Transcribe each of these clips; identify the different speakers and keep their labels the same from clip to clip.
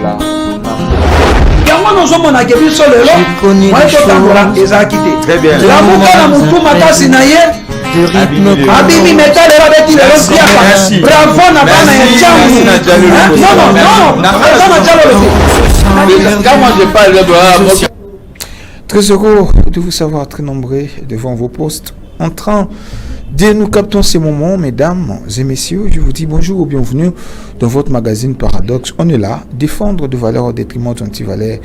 Speaker 1: Ezala.
Speaker 2: Yango nous sommes na kebi solo lo. Moi to tambola ezaki te.
Speaker 1: Très bien.
Speaker 2: La muka na mutu makasi na ye. Abimi metal era beti le
Speaker 1: Merci.
Speaker 2: Bravo na bana ya changu. Non.
Speaker 1: Quand moi je parle
Speaker 3: Très heureux de vous savoir très nombreux devant vos postes. En train de nous capter ces moments, mesdames et messieurs, je vous dis bonjour ou bienvenue dans votre magazine Paradoxe. On est là, défendre de valeurs au détriment d'antivaleurs.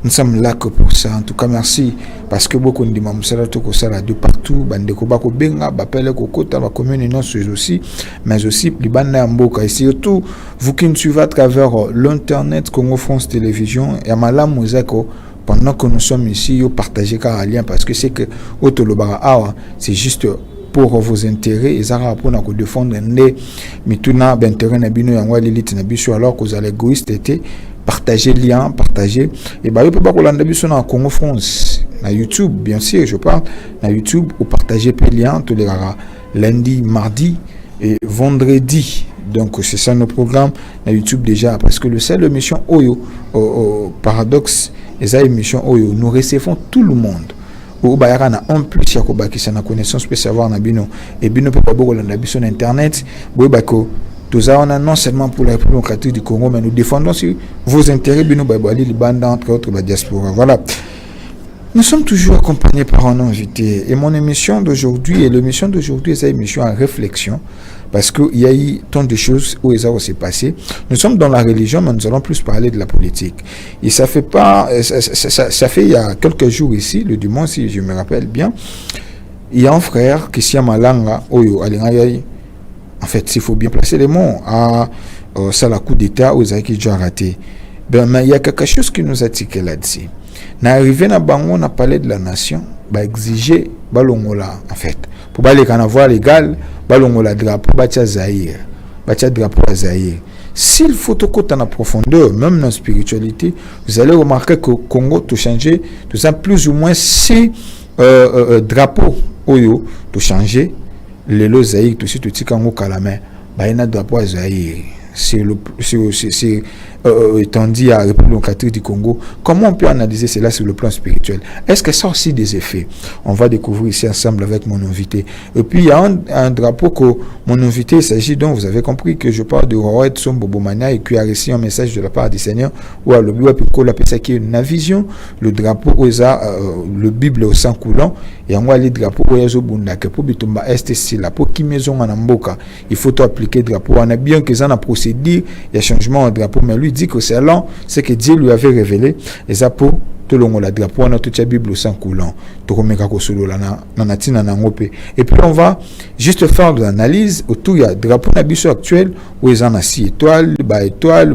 Speaker 3: Nous sommes là que pour ça. En tout cas, merci. Parce que beaucoup de gens de partout, bandeko bako benga, bapele kokota, ba commune non aussi, mais aussi les bandes mboka. Et surtout, vous qui nous suivez à travers l'internet Congo France Télévision et à Malam Mozako, pendant que nous sommes ici, vous partagez car lien parce que c'est que c'est juste pour vos intérêts et ça pour nous défendre les mituna d'intérêt na bino yangwa l'élite na biso alors que vous allez égoïste été partager lien partager et bah vous pouvez pas colanda biso na Congo France na YouTube bien sûr je parle na YouTube ou partager les liens tous les lundi mardi et vendredi. Donc c'est ça nos programmes na YouTube déjà parce que le seul émission Oyo au Paradoxe et ça émission Oyo nous recevons tout le monde. Ou bayara en plus yakoba qui na connaissance peut savoir na bino et bino peut pas beaucoup na biso sur internet boy bako tout ça on a non seulement pour la République démocratique du Congo mais nous défendons aussi vos intérêts bino babali libanda entre autres la diaspora. Voilà. Nous sommes toujours accompagnés par un invité et mon émission d'aujourd'hui et l'émission d'aujourd'hui c'est une émission à réflexion parce qu'il y a eu tant de choses où ça s'est passé. Nous sommes dans la religion mais nous allons plus parler de la politique et ça fait il y a quelques jours ici le dimanche si je me rappelle bien il y a un frère qui s'y Malanga Oyo Alingayi en fait s'il faut bien placer les mots à ça la coup d'état aux qui déjà raté ben mais il y a quelque chose qui nous a tiqué là-dessus. N'arrivé na bango on a parlé de la nation ba exiger balongola en fait pour ba les canavois légal balongola drapeau batia Zaïre batia drapeau à Zaïre s'il faut tout côté en profondeur même dans la spiritualité vous allez remarquer que Congo tout changer tout ça plus ou moins si drapeau oyo tout changer les lo Zaïre tout tout tikango kalame ba ina drapeau à Zaïre c'est étant dit à la République démocratique du Congo, comment on peut analyser cela sur le plan spirituel? Est-ce que ça a aussi des effets? On va découvrir ici ensemble avec mon invité. Et puis il y a un drapeau que mon invité, il s'agit donc, vous avez compris que je parle de Roi Sombo Bomania et qui a reçu un message de la part du Seigneur ou à l'objet qui est une vision, le drapeau le Bible au sang coulant et on voit les drapeaux au yazo bundake pour bitumba est ici là pour qui maison en amboka il faut appliquer drapeau on a bien que ça n'a procédé il y a changement de drapeau mais lui dit que c'est là ce que Dieu lui avait révélé et ça pour tout le monde la drapeau on a toute la Bible au sang coulant et puis on va juste faire de l'analyse autour il y a drapeau nabiso actuel où ils en a 6 étoiles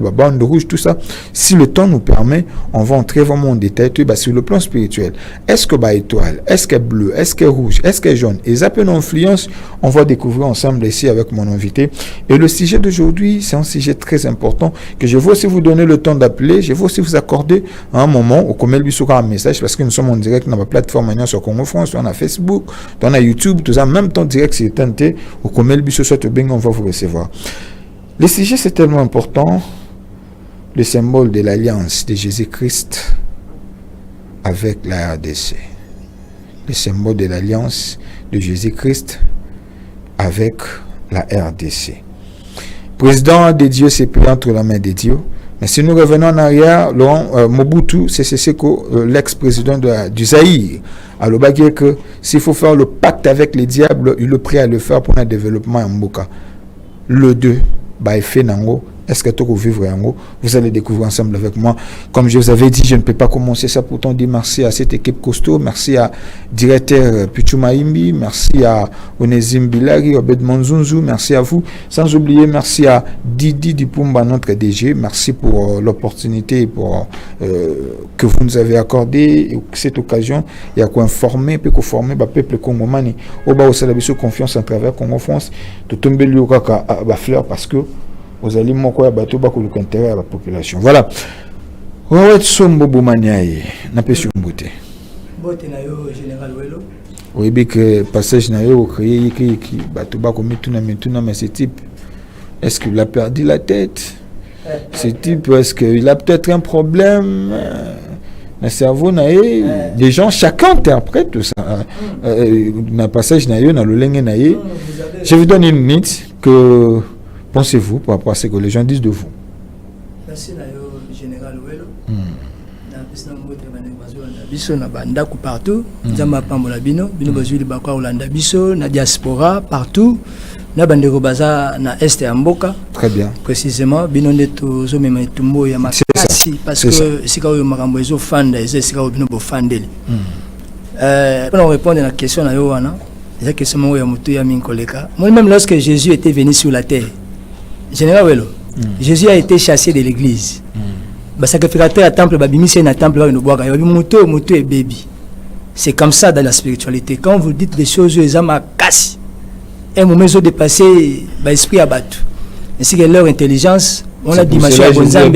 Speaker 3: bande rouge tout ça si le temps nous permet on va entrer vraiment en détail sur le plan spirituel est-ce que étoile est-ce que bleu est-ce que rouge est-ce que jaune et ça peut nous influence on va découvrir ensemble ici avec mon invité et le sujet d'aujourd'hui c'est un sujet très important que je veux aussi vous donner le temps d'appeler je veux aussi vous accorder un moment au commun lui sur un message parce que nous sommes en direct dans la plateforme sur Congo France, on a Facebook, on a YouTube, tout ça, même temps direct c'est tenté, au commun lui sur bien on va vous recevoir. Le sujet c'est tellement important, le symbole de l'alliance de Jésus-Christ avec la RDC. Le symbole de l'alliance de Jésus-Christ avec la RDC. Président de Dieu s'est pris entre la main de Dieu. Mais si nous revenons en arrière, Mobutu, c'est l'ex-président du Zaïre. Alors, il dit que s'il faut faire le pacte avec les diables, il est prêt à le faire pour un développement en Mboka. Le 2, il fait nango. Est-ce que tu peux vivre en haut? Vous allez découvrir ensemble avec moi. Comme je vous avais dit, je ne peux pas commencer ça. Pourtant, dire merci à cette équipe costaud. Merci à directeur Pichumaimbi. Merci à Onezim Bilari, Obed Monzunzu. Merci à vous. Sans oublier, merci à Didi Dipumba, notre DG. Merci pour l'opportunité que vous nous avez accordée. Cette occasion, il y a quoi informer, puis qu'on former le peuple congomani. Au bas, au la confiance à travers Congo France. Tout tomber le à fleur parce que vous allez m'envoyer bateau bako le intérêt à la population. Voilà. Roi Sombo Bomaniaï, n'a pas sur beauté.
Speaker 2: Beauté na yo général Welo.
Speaker 3: Oui, bien que passage na yo créé qui bateau bako mituna mais ce type est-ce qu'il a perdu la tête? Ce type, est-ce qu'il a peut-être un problème le cerveau, des gens, chacun interprète tout ça. Dans le passage, je vous donne une minute. Que pensez-vous par rapport à ce que les gens disent de vous?
Speaker 2: Merci, Général Ouello. Biso na bandako partout, nzamba pambola bino bazuli bakwa Olanda biso na diaspora partout, na bandeko baza na est ya mboka.
Speaker 3: Très bien.
Speaker 2: Précisément bino ndeto zo mema tumbo ya makasi parce que sika oyo makambo ezo fanda sika oyo bino bo fandeli. Pour répondre à la question na yo wana, c'est question mo ya mutu ya minkoleka. Moi même lorsque Jésus était venu sur la terre, Général Ouello, Jésus a été chassé de l'église. Sacrificateur à temple, babimisi na temple là, moto et baby. C'est comme ça dans la spiritualité. Quand vous dites des choses, les âmes cassent. Un moment ils ont dépassé l'esprit à battre. Ainsi que leur intelligence, on l'a dimension à Bonzambe.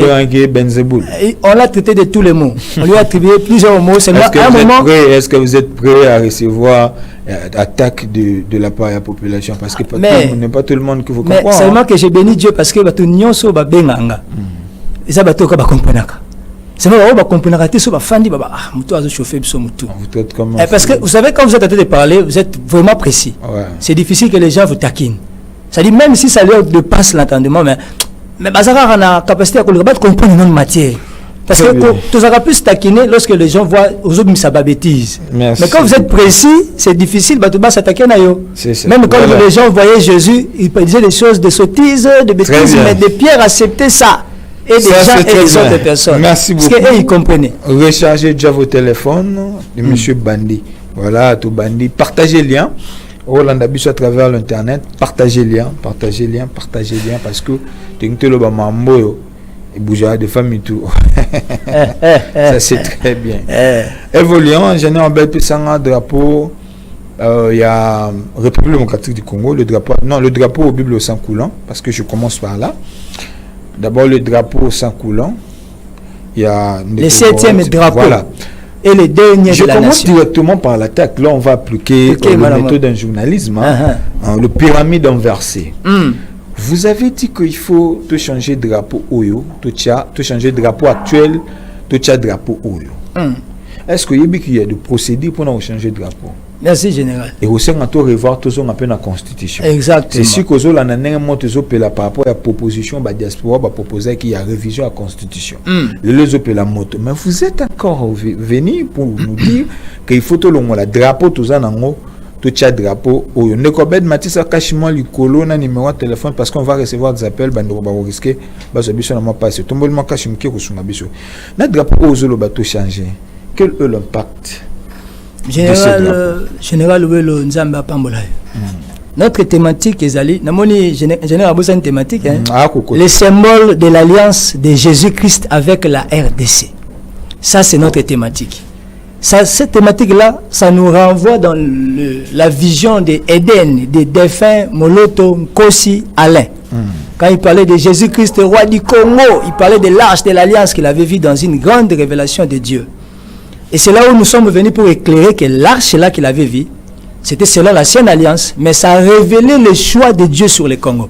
Speaker 2: On l'a traité de tous les mots. On lui a attribué plusieurs mots.
Speaker 3: Est-ce que vous êtes prêt à recevoir attaque de la part de la population? Parce que n'est pas tout le monde que vous comprenez.
Speaker 2: Mais seulement que j'ai béni Dieu parce que tout le monde est benganga. Ça va tout comprendre. C'est vrai, on va comprendre que tout va fandi baba muto azo chauffer biso muto. Parce que vous savez quand vous êtes en train de parler, vous êtes vraiment précis. Ouais. C'est difficile que les gens vous taquinent. Ça dit même si ça leur dépasse l'entendement mais bazara na capacité à comprendre notre matière. Parce que tout aura plus taquiner lorsque les gens voient aux autres sa bêtise. Mais quand vous êtes précis, c'est difficile de s'attaquer à eux. Même quand les gens voyaient Jésus, ils disaient des choses de sottises, de bêtises, mais de Pierre acceptait ça. Et des gens et des autres personnes.
Speaker 3: Merci beaucoup.
Speaker 2: Parce qu'ils comprenaient.
Speaker 3: Rechargez déjà vos téléphones de M. Bandi. Voilà, tout Bandi. Partagez le lien. Rolanda Bisso à travers l'internet. Partagez le lien. Partagez le lien. Partagez le lien. Parce que tu le bamambo et bougera de famille tout. Ça c'est très bien. Évoluons. Général Bel Pissanga, drapeau. Il y a République démocratique du Congo. Le drapeau au Bible au sang coulant. Parce que je commence par là. D'abord le drapeau sans coulant. Il y a
Speaker 2: le 7e drapeau. Voilà. Et le dernier
Speaker 3: de la nation. Je commence directement par l'attaque. Là, on va appliquer la méthode d'un journalisme. Le pyramide inversée. Vous avez dit qu'il faut te changer de drapeau Oyo, te changer de drapeau actuel, te changer de drapeau Oyo. Est-ce qu'il y a des procédures pour changer de drapeau?
Speaker 2: Merci, Général.
Speaker 3: Et aussi, on doit revoir tout ça dans la Constitution.
Speaker 2: Exactement.
Speaker 3: C'est sûr que nous avons par rapport à la proposition de la diaspora, proposer qu'il y a révision à la Constitution. Les autres la moto. Mais vous êtes encore venus pour nous dire qu'il faut tout le drapeau, tout ça, tout le drapeau. Ne combien de Matisse a caché le colo, na numéro de téléphone parce qu'on va recevoir des appels, on va risquer, on va passer. Tout le monde cache le colo, on drapeau aux autres bateaux changer. Quel est l'impact?
Speaker 2: Général Ouello Nzamba Pambola. Notre thématique est allée. Général Aboussa une thématique. Les symboles de l'alliance de Jésus-Christ avec la RDC. Ça, c'est notre thématique. Cette thématique-là, ça nous renvoie dans la vision d'Éden, des défunts Moloto, Nkosi, Alain. Quand il parlait de Jésus-Christ, roi du Congo, il parlait de l'arche de l'alliance qu'il avait vu dans une grande révélation de Dieu. Et c'est là où nous sommes venus pour éclairer que l'arche là qu'il avait vu, c'était selon l'ancienne alliance, mais ça a révélé le choix de Dieu sur le Congo.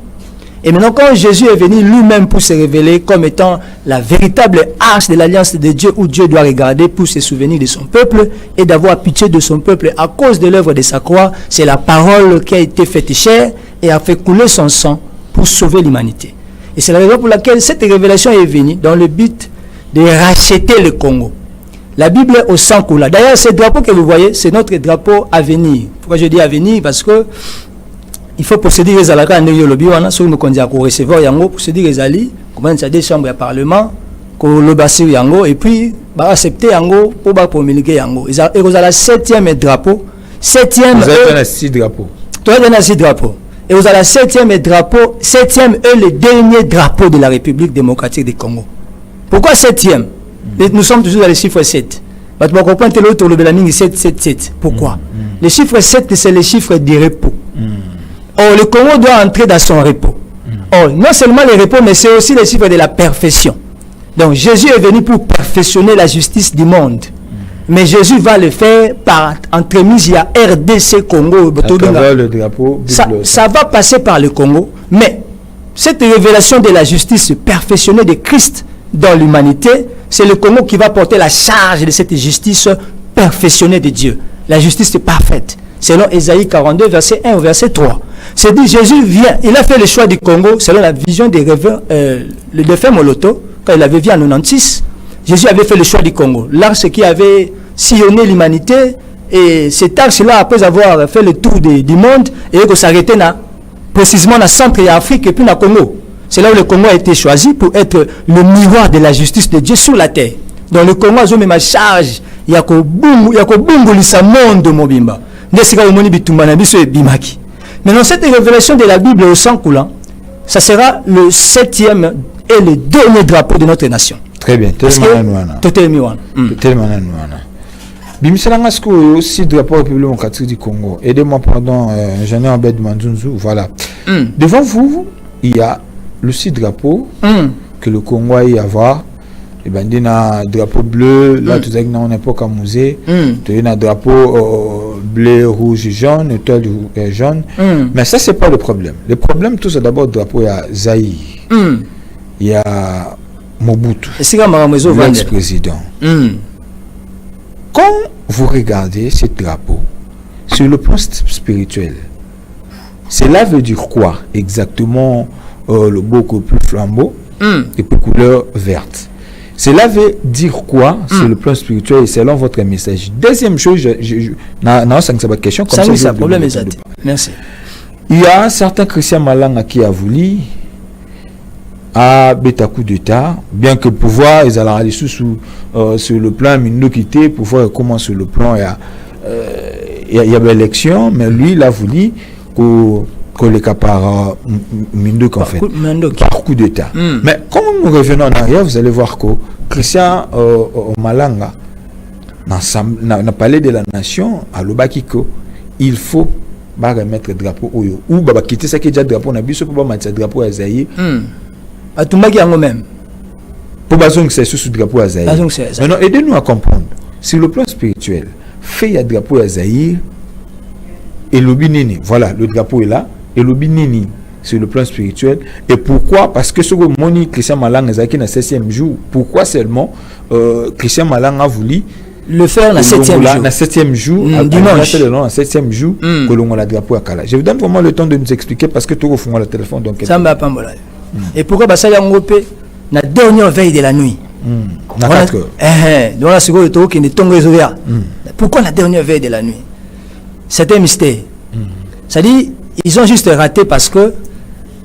Speaker 2: Et maintenant, quand Jésus est venu lui-même pour se révéler comme étant la véritable arche de l'alliance de Dieu, où Dieu doit regarder pour se souvenir de son peuple et d'avoir pitié de son peuple à cause de l'œuvre de sa croix, c'est la parole qui a été faite chair et a fait couler son sang pour sauver l'humanité. Et c'est la raison pour laquelle cette révélation est venue dans le but de racheter le Congo. La Bible est au sang coulant. D'ailleurs, ce drapeau que vous voyez, c'est notre drapeau à venir. Pourquoi je dis à venir? Parce que il faut procéder aux alaka en yolobi wana sur nous kondia ko recevoir yango procéder aux ali comment ça des chambres de parlement ko lobasi yango et puis ba accepter yango pour ba promulguer yango. Et vous avez le 7e drapeau. 7e.
Speaker 3: Vous avez un 6 drapeaux.
Speaker 2: Toi tu as un 6 drapeaux. Et vous avez le 7e drapeau. 7e est le dernier drapeau de la République démocratique du Congo. Pourquoi 7e? Nous sommes toujours dans le chiffre 7. Tu vas comprendre l'autre le Belaming 7, 7, 7. Pourquoi? Le chiffre 7, c'est le chiffre du repos. Or, le Congo doit entrer dans son repos. Or, non seulement le repos, mais c'est aussi le chiffre de la perfection. Donc, Jésus est venu pour perfectionner la justice du monde. Mais Jésus va le faire par entremise, il y a RDC Congo.
Speaker 3: À travers le drapeau.
Speaker 2: Ça va passer par le Congo, mais cette révélation de la justice perfectionnée de Christ dans l'humanité, c'est le Congo qui va porter la charge de cette justice perfectionnée de Dieu. La justice est parfaite. Selon Ésaïe 42, verset 1 au verset 3. C'est dit, Jésus vient, il a fait le choix du Congo selon la vision des rêveurs, le défunt Moloto, quand il avait vu en 96. Jésus avait fait le choix du Congo. L'arche qui avait sillonné l'humanité, et cet arche-là, après avoir fait le tour du monde, et que s'arrêtait précisément dans le centre de l'Afrique et puis dans le Congo. C'est là où le Congo a été choisi pour être le miroir de la justice de Dieu sur la terre. Dans le Congo, ils ont même charge, il y a que Bungulisa monde mobimba. Maintenant, cette révélation de la Bible au sang coulant, ça sera le 7e et le dernier drapeau de notre nation.
Speaker 3: Très bien. Bimisalanga Sko aussi drapeau République démocratique du Congo. Aidez-moi, pardon, j'en ai en bête de Manzunzu. Voilà. Devant vous, il y a le 6 drapeaux que le Congo a y avoir. Et ben, il y a un drapeau bleu, là, tout ça, on n'est pas qu'à musée. Il y a un drapeau bleu, rouge et jaune, étoile jaune. Mais ça, c'est pas le problème. Le problème, tout ça, d'abord, le drapeau, il y a Zaïre. Il y a Mobutu, l'ex-président. Quand vous regardez ce drapeau, sur le plan spirituel, cela veut dire quoi exactement le beaucoup plus flambeau et pour couleur verte? Cela veut dire quoi sur le plan spirituel et selon votre message? Deuxième chose, c'est question comme ça.
Speaker 2: Merci.
Speaker 3: Il y a un certain Christian Malanga qui a voulu à bêta coup d'état, bien que pouvoir ils allaient aller sur le plan minokité, pouvoir comment sur le plan il y a l'élection, mais lui il a voulu que les cas par Mindouk en fait, par coup d'état. Mais quand nous revenons en arrière, vous allez voir que Christian Malanga n'a parlé de la nation à l'Obakiko, il faut remettre le drapeau ou quitter ça qui est déjà drapeau, on a vu ce pour mettre le drapeau à Zaïre.
Speaker 2: À tout le même.
Speaker 3: Pour que c'est sous le drapeau à Zaïre. Maintenant, aidez-nous à comprendre. Sur le plan spirituel, fait un drapeau à Zaïre et le binini. Voilà, le drapeau est là. Et le binini sur le plan spirituel. Et pourquoi? Parce que ce que Moni Christian Malanga est dans le 7e jour. Pourquoi seulement Christian Malanga a voulu
Speaker 2: le faire dans le
Speaker 3: 7e jour,
Speaker 2: dimanche.
Speaker 3: Dans le 7e jour, que l'on a le drapeau à Kala. Je vous donne vraiment le temps de nous expliquer parce que tout au fond le téléphone. Donc,
Speaker 2: ça m'a pas mal. Et pourquoi ça y a un groupe la dernière veille de la nuit? Pourquoi la dernière veille de la nuit? C'est un mystère. C'est-à-dire, ils ont juste raté parce que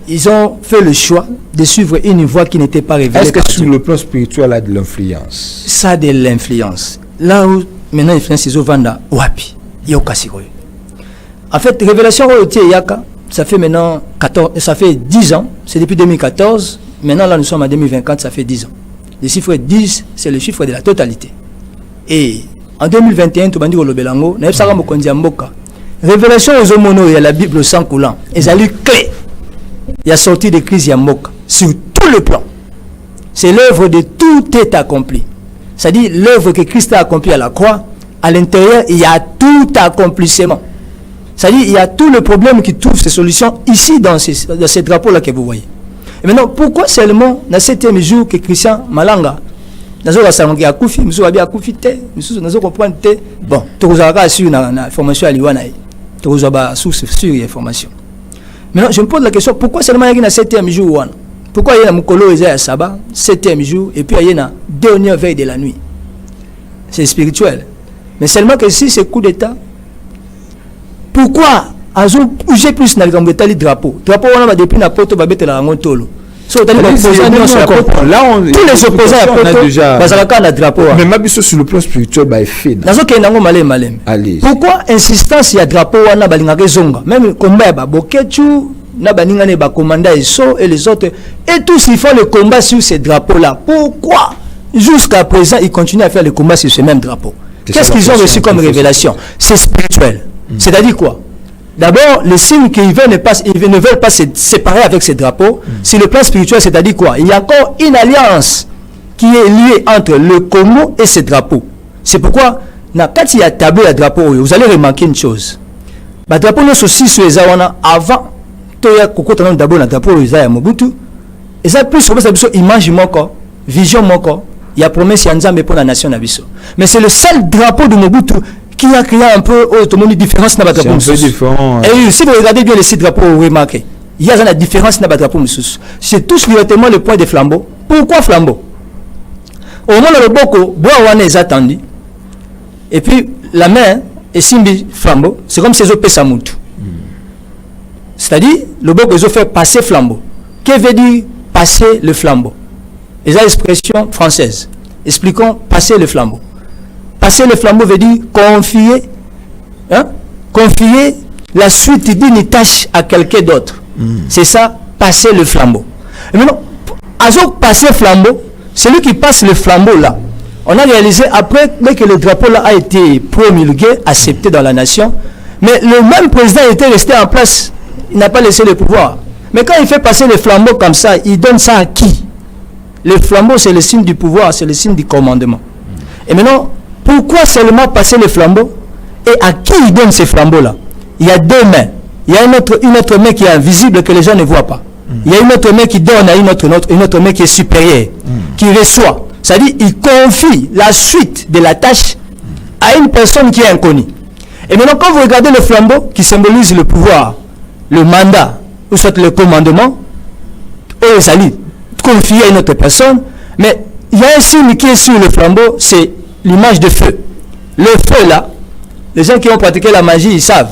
Speaker 2: ils ont fait le choix de suivre une voie qui n'était pas révélée.
Speaker 3: Est-ce que sur le plan spirituel, a de l'influence?
Speaker 2: Ça a de l'influence. Là où maintenant l'influence est au Vanda, Wapi, Yokasiko. En fait, révélation Royotier Yaka, ça fait maintenant 10 ans, c'est depuis 2014, maintenant là nous sommes en 2024, ça fait 10 ans. Le chiffre 10, c'est le chiffre de la totalité. Et en 2021, tout le monde dit que le Belango, révélation aux homonos, il y a la Bible sans coulant, et ça lui clé. Il y a sorti de crise Yamboka sur tout le plan. C'est l'œuvre de tout est accompli. C'est-à-dire l'œuvre que Christ a accomplie à la croix, à l'intérieur, il y a tout accomplissement. C'est-à-dire il y a tout le problème qui trouve ses solutions ici dans ces drapeaux-là que vous voyez. Et maintenant, pourquoi seulement dans le 7e jour que Christian Malanga, dans le salon qui a Koufi, nous avons Koufi, nous avons compris, bon, nous avons sur la formation à l'Iwana, nous avons sur l'information. Maintenant, je me pose la question, pourquoi seulement il y a dans le 7e jour? Pourquoi il y a Moukolo et Saba, 7e jour, et puis il y a la dernière veille de la nuit? C'est spirituel. Mais seulement que si c'est coup d'État, pourquoi j'ai plus dans le drapeau? Drapeau, on a depuis la porte, on va mettre la rangotolo. Tous les opposants à Poto, drapeau.
Speaker 3: Mais ma biso sur le plan spirituel, bah, est fait.
Speaker 2: Pourquoi insistance il y a drapeau, on a balingake zonga? Même combat, Bokechu, Nabaningane, Bakomanda et So et les autres, et tous ils font le combat sur ces drapeaux-là. Pourquoi jusqu'à présent ils continuent à faire le combat sur ce même drapeau? Qu'est-ce qu'ils ont reçu comme révélation? C'est spirituel. C'est-à-dire quoi? D'abord, les signes qu'ils ne veulent pas se séparer avec ces drapeaux, c'est le plan spirituel, c'est-à-dire quoi? Il y a encore une alliance qui est liée entre le Congo et ces drapeaux. C'est pourquoi, quand il y a tableau à drapeau, vous allez remarquer une chose. Le drapeau, nous aussi, sur les Awana, avant toya kokota d'abord na drapeau ya Mobutu et ça plus comme ça biso image moko vision moko il y a promesse ya Nzambe pour la nation na biso mais c'est le seul drapeau de Mobutu qui a créé un peu une différence dans le drapeau.
Speaker 3: C'est un peu différent.
Speaker 2: Et si vous regardez bien les six drapeaux, vous remarquez, il y a une différence dans le drapeau. C'est tous directement le point des flambeaux. Pourquoi flambeau? Au moment où le boko, bois est attendu, et puis la main est simbi flambeau, c'est comme si ils ont fait Samoutou. C'est-à-dire, le boko, ils ont fait passer flambeau. Que veut dire passer le flambeau? C'est une expression française. Expliquons passer le flambeau. Passer le flambeau veut dire confier, confier la suite d'une tâche à quelqu'un d'autre. C'est ça, passer le flambeau. Et maintenant, passer le flambeau, celui qui passe le flambeau là, on a réalisé après que le drapeau là a été promulgué, accepté dans la nation, mais le même président était resté en place, il n'a pas laissé le pouvoir. Mais quand il fait passer le flambeau comme ça, il donne ça à qui? Le flambeau, c'est le signe du pouvoir, c'est le signe du commandement. Et maintenant, pourquoi seulement passer le flambeau? Et à qui il donne ces flambeaux-là? Il y a deux mains. Il y a une autre main qui est invisible que les gens ne voient pas. Il y a une autre main qui donne à une autre main qui est supérieure, qui reçoit. C'est-à-dire il confie la suite de la tâche à une personne qui est inconnue. Et maintenant, quand vous regardez le flambeau qui symbolise le pouvoir, le mandat, ou soit le commandement, ça dit confié à une autre personne, mais il y a un signe qui est sur le flambeau, c'est l'image de feu. Le feu là, les gens qui ont pratiqué la magie, ils savent.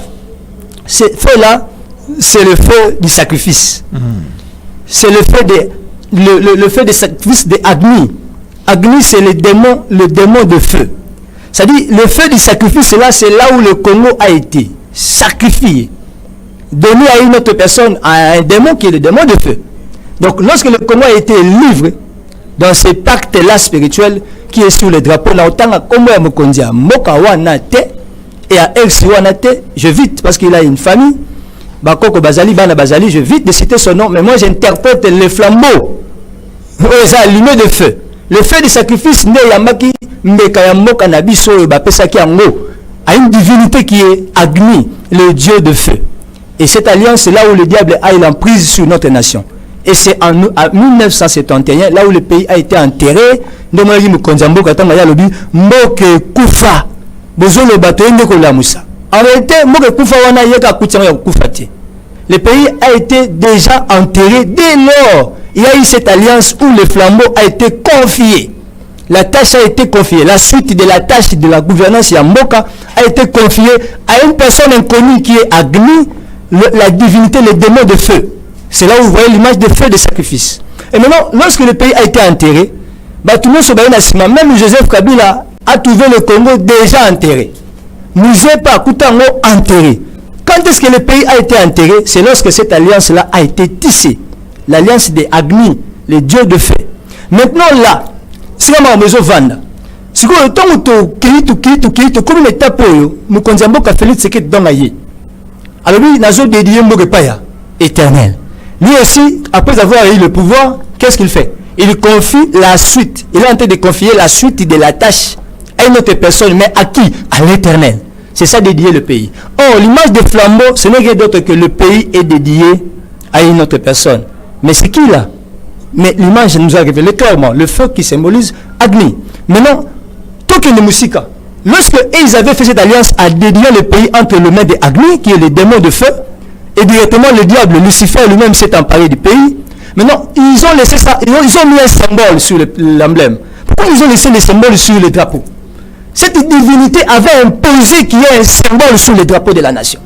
Speaker 2: Ce feu là, c'est le feu du sacrifice. C'est le feu des sacrifices de Agni. Agni, c'est le démon de feu. C'est-à-dire, le feu du sacrifice là, c'est là où le Congo a été sacrifié, donné à une autre personne, à un démon qui est le démon de feu. Donc, lorsque le Congo a été livré dans ce pacte-là spirituel qui est sur le drapeau, là, autant à Congo et Mokondia, Mokawanate et à Exiwanate, je vite parce qu'il a une famille, Bakoko Bazali, Bana Bazali, je vite de citer son nom, mais moi j'interprète le flambeau. Ça allumé de feu. Le feu du sacrifice, ne Yamaki, Mbekayamoka Nabiso, Bapesaki Ango, a une divinité qui est Agni, le dieu de feu. Et cette alliance, c'est là où le diable a l'emprise sur notre nation. Et c'est en 1971, là où le pays a été enterré, le pays a été déjà enterré dès lors. Il y a eu cette alliance où le flambeau a été confié. La tâche a été confiée. La suite de la tâche de la gouvernance Yamboka a été confiée à une personne inconnue qui est Agni, la divinité, le démon de feu. C'est là où vous voyez l'image de feu de sacrifice. Et maintenant, lorsque le pays a été enterré, tout le monde même Joseph Kabila a trouvé le Congo déjà enterré. Nous n'avons pas Koutango enterré. Quand est-ce que le pays a été enterré? C'est lorsque cette alliance-là a été tissée. L'alliance des Agni, les dieux de feu. Maintenant là, c'est comme on besoin de vendre. C'est comme le temps où tu comme une étape où nous consommons qu'à Félix c'est que dans la yé. Alors lui, n'a pas dédié Mbogepaya, éternel. Lui aussi, après avoir eu le pouvoir, qu'est-ce qu'il fait? Il confie la suite. Il est en train de confier la suite de la tâche à une autre personne, mais à qui? À l'éternel. C'est ça dédié le pays. Or, l'image de flambeau, ce n'est rien d'autre que le pays est dédié à une autre personne. Mais c'est qui là? Mais l'image nous a révélé clairement le feu qui symbolise Agni. Maintenant, Token de Moussika, lorsque ils avaient fait cette alliance à dédier le pays entre les mains de Agni, qui est le démon de feu, et directement le diable Lucifer lui-même s'est emparé du pays. Maintenant, ils ont laissé ça, ils ont mis un symbole sur l'emblème. Pourquoi ils ont laissé les symboles sur le drapeau? Cette divinité avait imposé qu'il y ait un symbole sur le drapeau de la nation.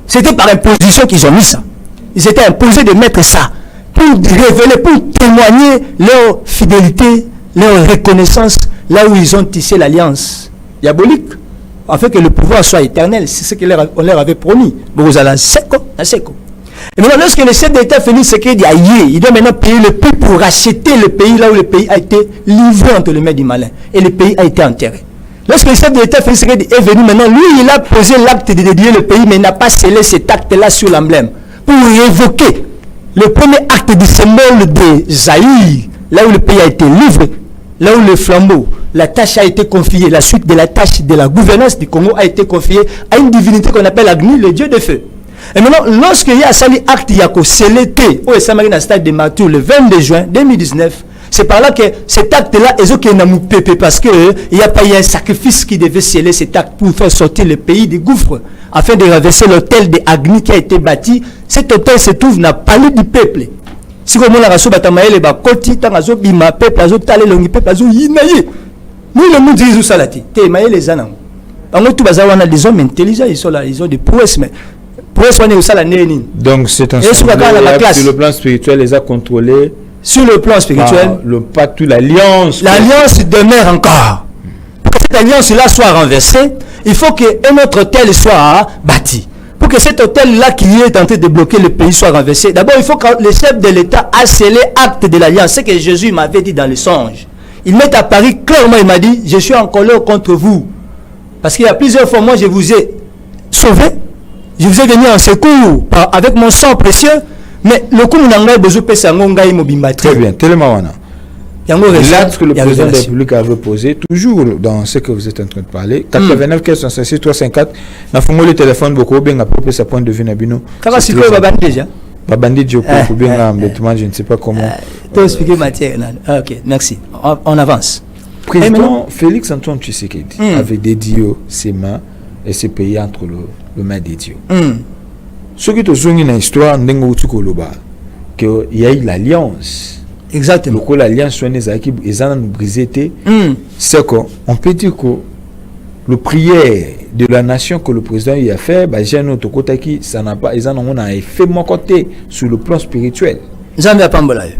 Speaker 2: C'était par imposition qu'ils ont mis ça. Ils étaient imposés de mettre ça pour révéler, pour témoigner leur fidélité, leur reconnaissance, là où ils ont tissé l'alliance diabolique, afin que le pouvoir soit éternel. C'est ce qu'on leur avait promis. Et maintenant, lorsque le chef d'État Félix Tshisekedi a yé, il doit maintenant payer le prix pour racheter le pays, là où le pays a été livré entre les mains du malin. Et le pays a été enterré. Lorsque le chef d'État Félix Tshisekedi est venu maintenant, lui, il a posé l'acte de dédier le pays, mais il n'a pas scellé cet acte-là sur l'emblème. Pour évoquer le premier acte du symbole de Zaïre, là où le pays a été livré, là où le flambeau, la tâche a été confiée, la suite de la tâche de la gouvernance du Congo a été confiée à une divinité qu'on appelle Agni, le dieu de feu. Et maintenant, lorsqu'il y a sali acte, il y a scellé au Samarina stade de Matou le 22 juin 2019, c'est par là que cet acte-là est ok parce qu'il n'y a pas eu un sacrifice qui devait sceller cet acte pour faire sortir le pays des gouffres, afin de renverser l'hôtel de Agni qui a été bâti. Cet hôtel se trouve dans le palais du peuple. Si vous avez un batamaïle, il y a un peuple, il y a un peuple, il y a nous, le monde dit salati. T'es maïe les années. En tout cas, on a des hommes intelligents, ils sont là, ils ont des prouesses, mais prouesses, on est au salané.
Speaker 3: Donc, c'est un sur le plan spirituel, les a contrôlés.
Speaker 2: Sur le plan spirituel,
Speaker 3: le pacte, l'alliance.
Speaker 2: L'alliance demeure encore. Pour que cette alliance-là soit renversée, il faut qu'un autre hôtel soit bâti. Pour que cet hôtel-là qui est tenté de bloquer le pays soit renversé, d'abord, il faut que le chef de l'État a scellé acte de l'alliance. C'est ce que Jésus m'avait dit dans le songe. Il m'est apparu clairement, il m'a dit, je suis en colère contre vous. Parce qu'il y a plusieurs fois, moi, je vous ai sauvé. Je vous ai venu en secours avec mon sang précieux. Mais le coup, on a besoin de faire ça.
Speaker 3: Très bien, tellement. L'acte que le président de la République avait posé, toujours dans ce que vous êtes en train de parler, 89 466 354, n'a pas le téléphone beaucoup, bien après sa point de vue Nabino.
Speaker 2: C'est quoi Babandi déjà?
Speaker 3: Babandi Djoko, bien je ne sais pas comment.
Speaker 2: Tu as expliqué matière. Ok, merci. On avance.
Speaker 3: Président Félix Antoine Tshisekedi avait dédié ses mains et ses pays entre le main des dieux. Ce qui est dans l'histoire, qu'il y a eu l'alliance.
Speaker 2: Exactement.
Speaker 3: L'alliance, ils ont brisé. C'est qu'on peut dire que le prière de la nation que le président y a fait, j'ai notre côté qui ça n'a pas, ils en ont un effet de mon côté sur le plan spirituel.
Speaker 2: Jean-Pierre Pambolay,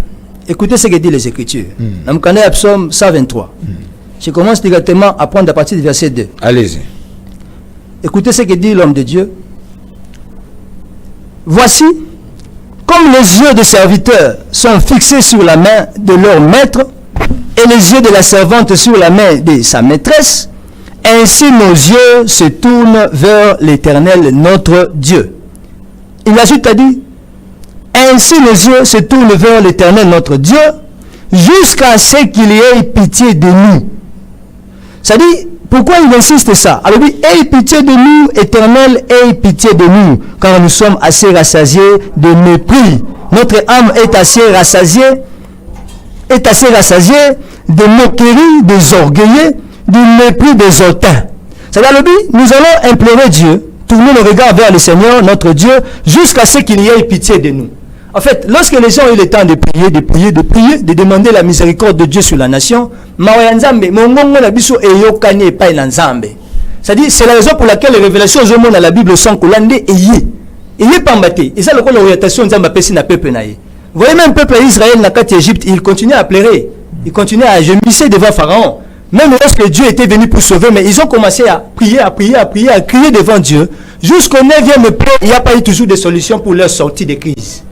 Speaker 2: écoutez ce que dit les Écritures. Dans le canal Psaume 123. Je commence directement à prendre à partir du verset 2.
Speaker 3: Allez-y.
Speaker 2: Écoutez ce que dit l'homme de Dieu. Voici, comme les yeux des serviteurs sont fixés sur la main de leur maître et les yeux de la servante sur la main de sa maîtresse, ainsi nos yeux se tournent vers l'Éternel, notre Dieu. Il ajoute à dire, ainsi nos yeux se tournent vers l'Éternel, notre Dieu, jusqu'à ce qu'il ait pitié de nous. Ça dit, pourquoi il insiste ça? Alors oui, aie pitié de nous, Éternel, aie pitié de nous, car nous sommes assez rassasiés de mépris. Notre âme est assez rassasiée de moqueries, des orgueilleux, du mépris des hautains. Ça veut dire, nous allons implorer Dieu, tourner le regard vers le Seigneur, notre Dieu, jusqu'à ce qu'il y ait pitié de nous. En fait, lorsque les gens ont eu le temps de prier, de demander la miséricorde de Dieu sur la nation, c'est-à-dire, c'est la raison pour laquelle les révélations au monde à la Bible sont coulandées et y est pas mbatté. Et ça, l'orientation de peuple. Vous voyez même le peuple d'Israël dans l'Égypte, il continue à pleurer, il continue à gémisser devant Pharaon. Même lorsque Dieu était venu pour sauver, mais ils ont commencé à prier, à crier devant Dieu. Jusqu'au 9e plaie, il n'y a pas eu toujours de solution pour leur sortie de crise.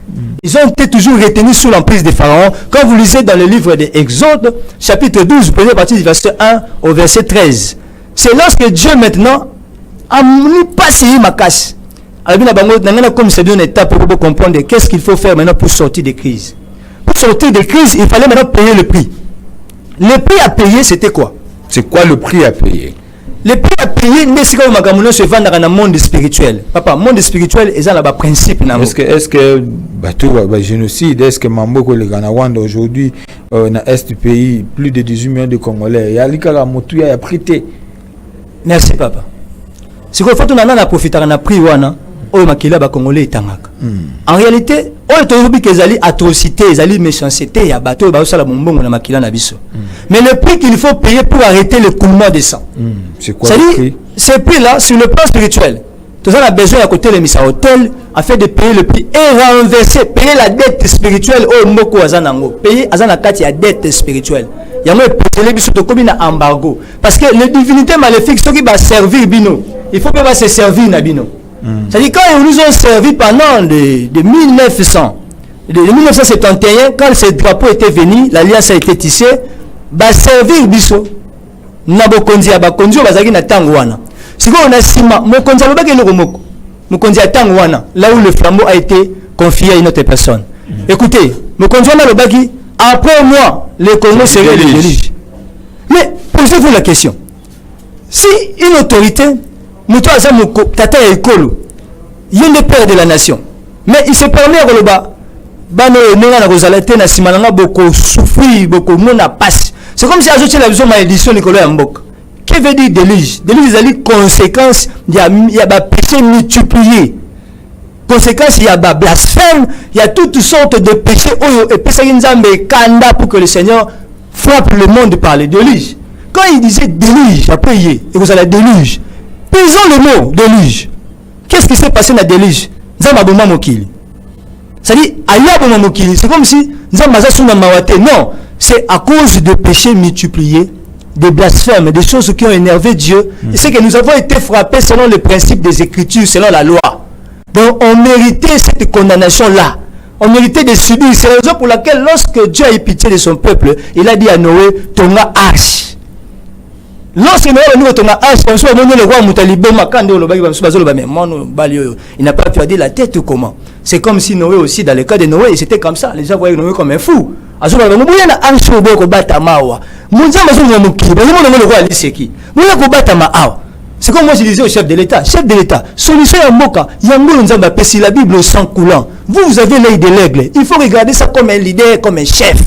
Speaker 2: Ils ont été toujours retenus sous l'emprise des pharaons. Quand vous lisez dans le livre de Exode, chapitre 12, vous prenez partir du verset 1 au verset 13. C'est lorsque Dieu maintenant a mis passé ma casse. Alors, comme c'est une étape pour comprendre qu'est-ce qu'il faut faire maintenant pour sortir des crises. Pour sortir des crises, il fallait maintenant payer le prix. Le prix à payer, c'était quoi?
Speaker 3: C'est quoi le prix à payer?
Speaker 2: Le prix à payer, c'est comme un se vend dans le monde spirituel. Papa, le monde spirituel, ils ont un principe.
Speaker 3: Est-ce que génocide, est-ce que Mambo, le Ganawanda aujourd'hui, dans l'Est du pays, plus de 18 millions de Congolais, il y a l'Ikala Moutouya, il y a prêté.
Speaker 2: Merci, papa. C'est quoi, il faut que nous profiter de prix. En réalité, atrocité, méchanceté, mais le prix qu'il faut payer pour arrêter le coulement des sangs.
Speaker 3: C'est quoi le prix?
Speaker 2: Ce prix-là, sur le plan spirituel, tout ça, on a besoin à côté de Missa Hôtel afin de payer le prix et renverser, payer la dette spirituelle au Moko Azanango, payer Azanakati la dette spirituelle. Il y a un embargo. Parce que les divinités maléfiques, ceux qui vont servir Bino, il faut pas se servir Nabino. C'est-à-dire quand ils nous ont servi pendant de 1900, de 1971, quand ce drapeau était venu, l'alliance a été tissée, va servir Bisso. Nabokonzi abakonzi bazaki na tangwana. Si on a sima, mokonzi abaki le romoko. Mokonzi tangwana, là où le flambeau a été confié à une autre personne. Écoutez, mokonzi na lobaki, après moi, les Congolais seraient les juges. Mais posez-vous la question. Si une autorité, tata ekolo, il est le père de la nation. Mais il se permet à Roloba, beaucoup souffrir, beaucoup de passe. C'est comme si ajouté la vision de l'édition Nicolas Mbok. Que veut dire déluge? Déluge, c'est une conséquence, il y a des péchés multipliés. Conséquence, il y a des blasphèmes, il y a toutes sortes de péchés. Et puis, c'est une kanda pour que le Seigneur frappe le monde par le déluge. Quand il disait déluge, après, et vous allez déluge. Pesons le mot déluge. Qu'est-ce qui s'est passé dans le déluge? C'est-à-dire, c'est comme si non, c'est à cause de péchés multipliés, des blasphèmes, des choses qui ont énervé Dieu. Et c'est que nous avons été frappés selon le principe des Écritures, selon la loi. Donc, on méritait cette condamnation-là. On méritait de subir. C'est la raison pour laquelle, lorsque Dieu a eu pitié de son peuple, il a dit à Noé, Tonga arche. Lorsque Noé a dit Tonga arche, il n'a pas perdu la tête ou comment. C'est comme si Noé aussi, dans le cas de Noé, c'était comme ça. Les gens voyaient Noé comme un fou. C'est comme moi je disais au chef de l'État, solution à Moka, la Bible au sang coulant. Vous avez l'œil de l'aigle. Il faut regarder ça comme un leader, comme un chef,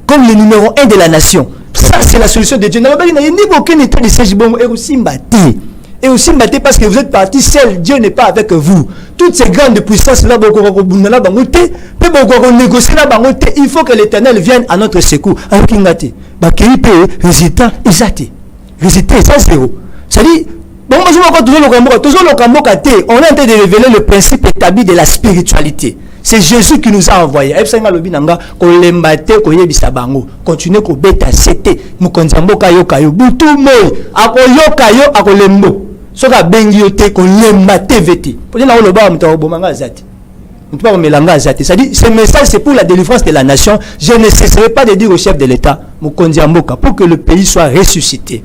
Speaker 2: comme le numéro 1 de la nation. Ça, c'est la solution de Dieu. Il n'y a aucun état de siège bon et aussi mbatté. Et aussi mbatté parce que vous êtes parti seul. Dieu n'est pas avec vous. Toutes ces grandes puissances là, il faut que l'Éternel vienne à notre secours. Alors qu'il a été, résultat, résultat, ça zéro. C'est-à-dire, on est en train de révéler le principe établi de la spiritualité. C'est Jésus qui nous a envoyés. Continuez à bêta c'était mukonzambo kayo kayo butu moi akoyoka yo akolembo soka bengi yote ko lemba tvt pour na oloba mutawo bomanga zati mutawo melanga zati. C'est-à-dire ce message c'est pour la délivrance de la nation. Je ne cesserai pas de dire au chef de l'État mukonzamboka pour que le pays soit ressuscité,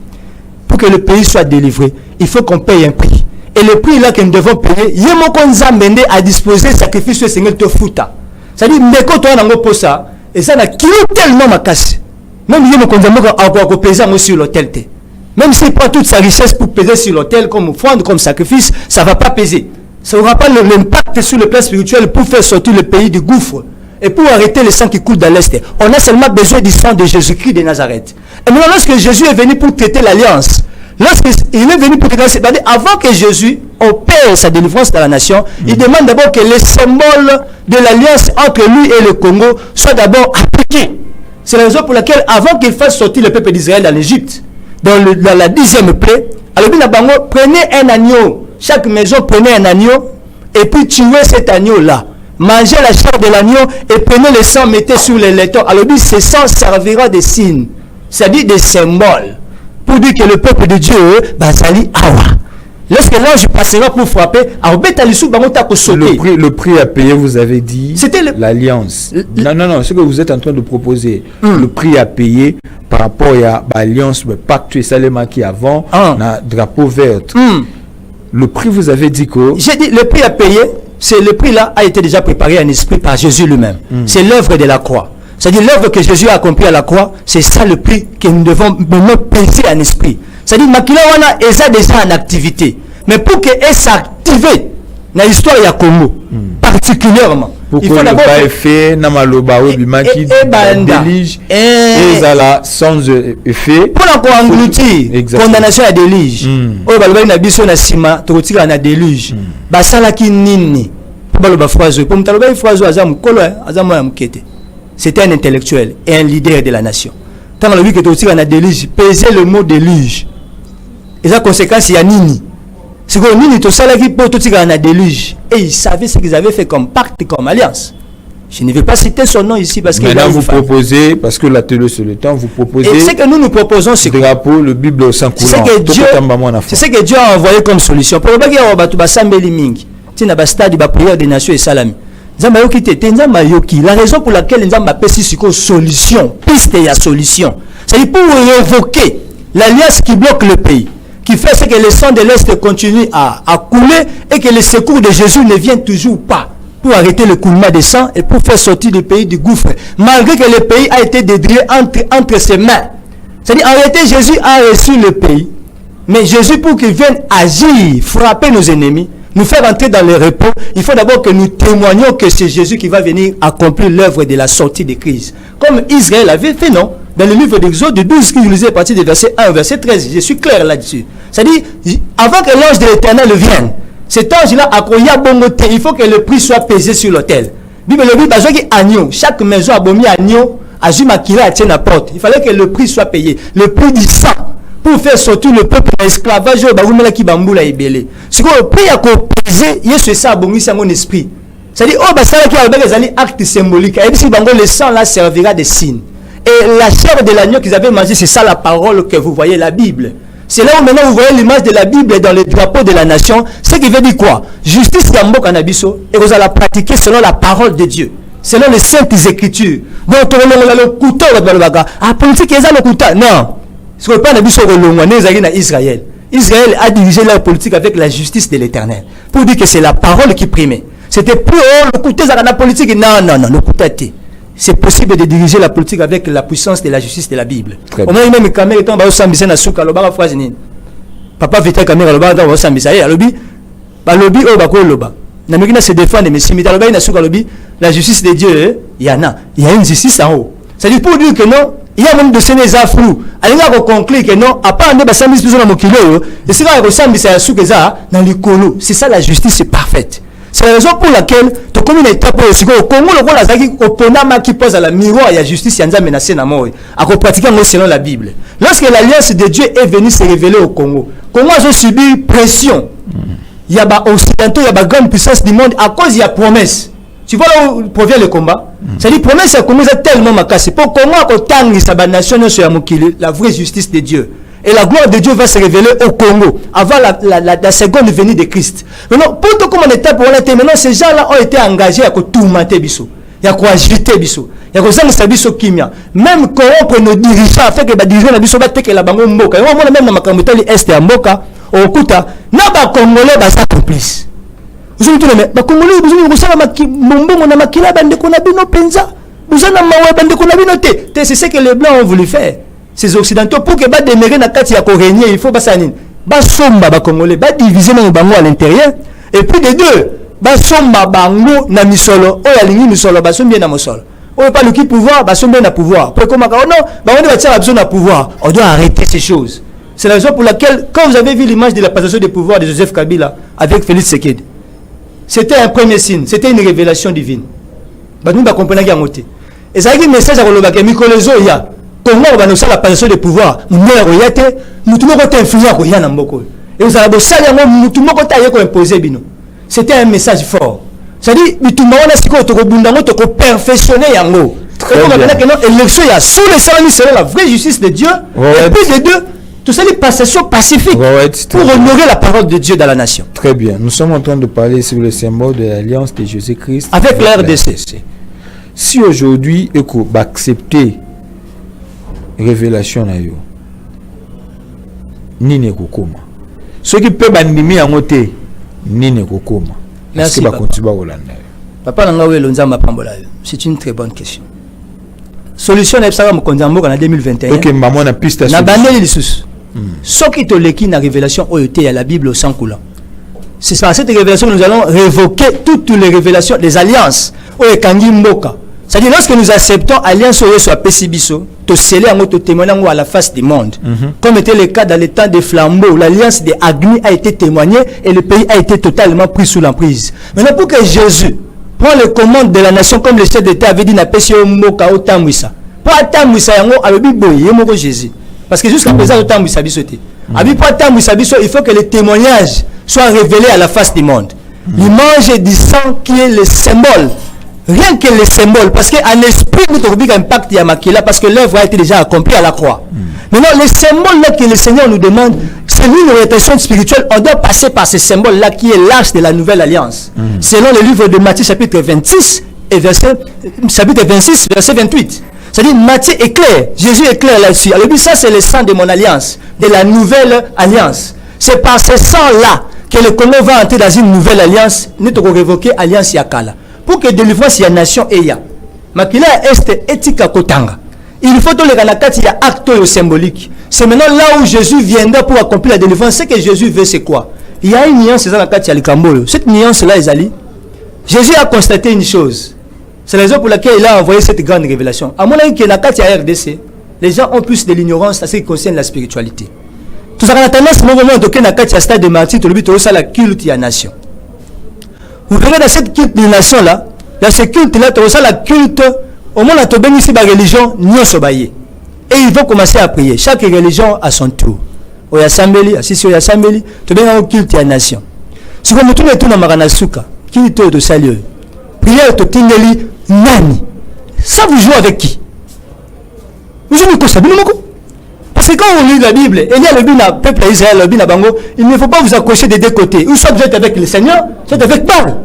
Speaker 2: pour que le pays soit délivré, il faut qu'on paye un prix. Et le prix là que nous devons payer, Yemokonzambende a disposé sacrifice sur Seigneur te fouta. C'est-à-dire, Meko toi n'ango pour ça, et ça n'a kilo tellement ma casse. Même Yemokonzambende a pesé sur l'autel. Même s'il prend toute sa richesse pour peser sur l'autel comme offrande, comme sacrifice, ça ne va pas peser. Ça n'aura pas l'impact sur le plan spirituel pour faire sortir le pays du gouffre. Et pour arrêter le sang qui coule dans l'Est. On a seulement besoin du sang de Jésus-Christ de Nazareth. Et maintenant, lorsque Jésus est venu pour traiter l'alliance, lorsqu'il est venu pour traiter, c'est-à-dire avant que Jésus opère sa délivrance dans la nation, il demande d'abord que les symboles de l'alliance entre lui et le Congo soient d'abord appliqués. C'est la raison pour laquelle, avant qu'il fasse sortir le peuple d'Israël dans l'Égypte, dans la 10e plaie, alors prenez un agneau, chaque maison prenait un agneau, et puis tuez cet agneau-là. Mangez la chair de l'agneau et prenez le sang, mettez sur les laitons. Alors ce sang servira de signe, c'est-à-dire des symboles, pour dire que le peuple de Dieu, Bazali Awa. Lorsque l'ange passera pour frapper,
Speaker 3: le prix à payer, vous avez dit, c'était l'alliance. Non, ce que vous êtes en train de proposer, le prix à payer par rapport à l'alliance, le pacte Salema qui avant, na drapeau vert. Le prix, vous avez dit que...
Speaker 2: J'ai dit, le prix à payer, c'est le prix là a été déjà préparé en esprit par Jésus lui-même. C'est l'œuvre de la croix. C'est-à-dire l'œuvre que Jésus a accomplie à la croix, c'est ça le prix que nous devons payer en esprit. C'est-à-dire Makila wana est déjà en activité. Mais pour qu'elle s'active dans l'histoire de Congo, particulièrement,
Speaker 3: il faut d'abord effet namaloba obimaki délige et zala sans effet
Speaker 2: pour la engloutir condamnation à délige. Oh baloba na biso na sima tokotika na délige. Basala ki nini? Baloba froiso pour mtaloba froiso azam kolo azam ya mukete. C'était un intellectuel et un leader de la nation. Tant le que tokotika na délige, peser le mot délige. Et sa conséquence il y a nini? C'est que nous, tout ça, déluge. Et ils savaient ce qu'ils avaient fait comme pacte, comme alliance. Je ne vais pas citer son nom ici parce que...
Speaker 3: Maintenant, vous proposez, parce que la télé sur le temps, vous proposez...
Speaker 2: Et c'est que nous proposons ce
Speaker 3: drapeau, le Bible au sang coulant.
Speaker 2: C'est ce que Dieu a envoyé comme solution. Pour le bagage, on va tout bassambeli mingi. Tiens, na stade de prière des nations et salami. La raison pour laquelle nous avons appelé ici solution, piste et solution. C'est pour révoquer l'alliance qui bloque le pays, qui fait ce que le sang de l'Est continue à couler et que le secours de Jésus ne vient toujours pas pour arrêter le coulement de sang et pour faire sortir le pays du gouffre, malgré que le pays a été dédrié entre ses mains. C'est-à-dire, en réalité, Jésus a reçu le pays, mais Jésus, pour qu'il vienne agir, frapper nos ennemis, nous faire entrer dans le repos, il faut d'abord que nous témoignions que c'est Jésus qui va venir accomplir l'œuvre de la sortie des crises. Comme Israël avait fait, non? Dans le livre d'Exode 12, qui nous lisait à partir du verset 1 au verset 13, je suis clair là-dessus. C'est-à-dire, avant que l'ange de l'Éternel vienne, cet ange-là, il faut que le prix soit pesé sur l'autel. Bible le dit, agneau, chaque maison a bomi agneau, a Jumakila tient la porte. Il fallait que le prix soit payé. Le prix du sang. Pour faire sortir le peuple de l'esclavage, qui bamboula et belé. Ce qu'on prie à peser, il y a ça, bon, c'est mon esprit. C'est-à-dire, oh, bah, ça qui a des actes symboliques. Et puis, le sang là servira de signe. Et la chair de l'agneau qu'ils avaient mangé, c'est ça la parole que vous voyez, la Bible. C'est là où maintenant vous voyez l'image de la Bible dans le drapeau de la nation. Ce qui veut dire quoi? Justice Gambo Kanabiso, et vous allez la pratiquer selon la parole de Dieu. Selon les saintes écritures. Donc, le couteau, la politique, ils ont le couteau. Non. Ce qu'on parle de Israël. Israël a dirigé leur politique avec la justice de l'Éternel. Pour dire que c'est la parole qui primait. C'était plus le couteau de la politique. Non, non, non, le couteau. C'est possible de diriger la politique avec la puissance de la justice de la Bible. Au moins, même quand même, quand on souka, le bar phrase ni. Papa vita caméra le bar dans au sambisa. Et lobby au bako loba. Namikina se défendre mais si mi taloba ina souka lobby, la justice de Dieu, il y a une justice en haut. Ça dit pour dire que non, il y a même de ces flous. Allez là conclure que non, à part ne sambisa plus dans mon kilo, et c'est là que sambisa souka ça dans le colo. C'est ça la justice parfaite. C'est la raison pour laquelle, tu comme une étape au Congo, le rôle au Ponama qui pose à la miroir, il y a justice, il y a menacé dans mort, à pratiquer selon la Bible. Lorsque l'alliance de Dieu est venue se révéler au Congo, Congo a subi pression. Il y a des occidentaux, il y a des grandes puissances du monde à cause il y a promesse. Tu vois là où provient le combat? C'est-à-dire, promesse, c'est Congo tellement macassé. Pour Congo, la nation sur la vraie justice de Dieu. Et la gloire de Dieu va se révéler au Congo avant la seconde venue de Christ. Maintenant, pour tout comme on était pour l'été, maintenant ces gens-là ont été engagés à tourmenter Bissou. Il y a quoi agiter Bissou. Il y a quoi ça Bissou Kimia. Même corrompre nos dirigeants, afin que les dirigeants de Bissou battent la bango mboka. Et on même dans ma camotali est à mboka, au Kuta, n'a pas congolais, bah ça complice. Vous avez dit, mais congolais, vous avez dit, on a makila, bande qu'on a bino penza. Vous avez dit, bande qu'on a bino te. C'est ce que les blancs ont voulu faire. Ces occidentaux pour que ba demeurer na kati ya ko régner il faut ba sanine ba somba ba congolais ba diviser na bango à l'intérieur et puis de deux ba somba bango na misolo o ya lingi misolo ba sombi na mosolo o pas le qui pouvoir ba sombi na pouvoir pour comment non ba on va tirer besoin na pouvoir on doit arrêter ces choses. C'est la raison pour laquelle quand vous avez vu l'image de la passation de pouvoir de Joseph Kabila avec Félix Tshisekedi, c'était un premier signe, c'était une révélation divine. Ba nous ba comprendre que ngoté et ça dit message à koloba ke mikolezo ya Congo va nous faire la passation de pouvoir. Nous ne sommes pas influents. Et vous allez imposer. C'était un message fort. C'est-à-dire que nous avons perfectionné. L'élection est sous les salariés selon la vraie justice de Dieu. Et puis les deux, tout ça, les passations pacifiques pour honorer la parole de Dieu dans la nation.
Speaker 3: Très bien. Nous sommes en train de parler sur le symbole de l'alliance de Jésus-Christ
Speaker 2: avec la RDC.
Speaker 3: Si aujourd'hui, il faut accepter révélation na yo nini kokoma ceux qui peuvent animer en côté nini kokoma
Speaker 2: merci papa nanga welo nzamba pambola c'est une très bonne question solution na psaka mokonzambo en 2021
Speaker 3: OK maman na piste
Speaker 2: na bandeli lisusu ce qui te leki na révélation oyoté à la Bible au sang coulant. C'est par cette révélation que nous allons révoquer toutes les révélations des alliances oyekangi mboka. C'est-à-dire, lorsque nous acceptons alliance soit Pessibiso, te sceller en te témoigner à la face du monde. Comme était le cas dans les temps des flambeaux, l'alliance des Agni a été témoignée et le pays a été totalement pris sous l'emprise. Maintenant, pour que Jésus prenne les commandes de la nation, comme le chef d'État avait dit, n'a pas essayé Moka au Tamwissa. Pour Tamwissa, Jésus. Parce que jusqu'à présent, au Tamwissa, il faut que les témoignages soient révélés à la face du monde. L'image du sang qui est le symbole. Rien que les symboles, parce qu'en esprit, nous avons un impact Yamakila, parce que l'œuvre a été déjà accomplie à la croix. Maintenant, les symboles là que le Seigneur nous demande, c'est une orientation spirituelle. On doit passer par ces symboles là qui est l'arche de la nouvelle alliance. Selon le livre de Matthieu, chapitre 26, chapitre 26, verset 28. C'est-à-dire, Matthieu est clair, Jésus est clair là-dessus. Alors, ça, c'est le sang de mon alliance, de la nouvelle alliance. C'est par ce sang-là que le Congo va entrer dans une nouvelle alliance, nous devons révoquer alliance Yakala. Pour que délivrance y a nation et ya makila est etika kotanga il faut que les ganakati y a acte symbolique. C'est maintenant là où Jésus viendra pour accomplir la délivrance. Ce que Jésus veut, c'est quoi? il y a une nuance dans la carte Yalikambolo. Cette nuance-là, Ezali, Jésus a constaté une chose. C'est la raison pour laquelle il a envoyé cette grande révélation. À mon avis, que la carte RDC, les gens ont plus de l'ignorance à ce qui concerne la spiritualité. Tout ça, on a tendance, moment où la carte stade de martyr, tu le but, la culte de la nation. Vous verrez dans cette culte de la nation-là, dans ce culte-là, tu as la culte, au moment où tu as ici la religion, nous sommes. Et ils vont commencer à prier. Chaque religion a son tour. Au Yassambeli, assisi au Yassambeli, tu as un culte de la nation. Si vous mettez tout dans Maranasuka, qui est de salut, prière de Tingeli, Nani. Ça vous joue avec qui? Vous jouez avec quoi? Parce que quand on lit la Bible, il y a le peuple d'Israël, le Bango, il ne faut pas vous accrocher des deux côtés. Ou soit vous êtes avec le Seigneur, soit avec Baal.